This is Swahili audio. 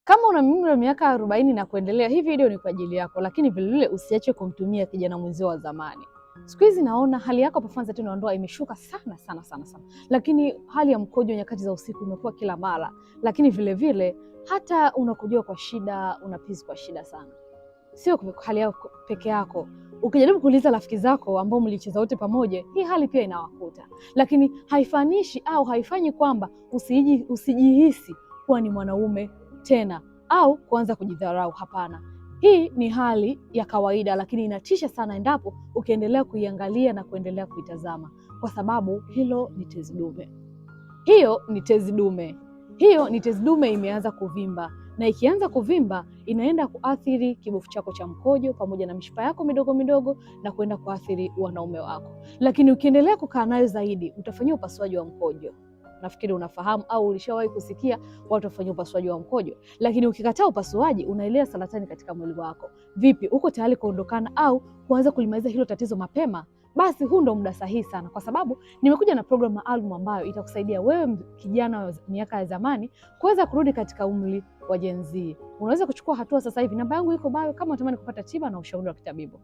Kama una umri wa miaka 40 na kuendelea, hii video ni kwa ajili yako, lakini vilevile usiache kumtumia kijana mwenzio wa zamani. Siku hizi naona hali yako performance tendo la ndoa imeshuka sana. Lakini hali ya mkojo nyakati za usiku imekuwa kila mara, lakini vilevile hata unakojoa kwa shida, unapisi kwa shida sana. Sio kwa hali yako peke yako. Ukijaribu kuuliza rafiki zako ambao mlicheza wote pamoja, hii hali pia inawakuta. Lakini haifanishi au haifanyi kwamba usijihisi kuwa ni mwanaume tena au kuanza kujidharau. Hapana, hii ni hali ya kawaida, lakini inatisha sana endapo ukiendelea kuiangalia na kuendelea kuitazama, kwa sababu hilo ni tezi dume. Hiyo ni tezi dume imeanza kuvimba, na ikianza kuvimba inaenda kuathiri kibofu chako cha mkojo pamoja na mishipa yako midogo midogo na kwenda kuathiri wanaume wako. Lakini ukiendelea kukaa nayo zaidi, utafanyia upasuaji wa mkojo. Nafikiri unafahamu au ulishawahi kusikia watu wafanyia upasuaji wa mkojo. Lakini ukikataa upasuaji, unaelea saratani katika mwili wako. Vipi, uko tayari kuondokana au kuanza kulimaliza hilo tatizo mapema? Basi huu ndo muda sahihi sana, kwa sababu nimekuja na programu maalum ambayo itakusaidia wewe kijana wa miaka ya zamani kuweza kurudi katika umri wa Gen Z. Unaweza kuchukua hatua sasa hivi. Namba yangu iko bio kama unatamani kupata tiba na ushauri wa kitabibu.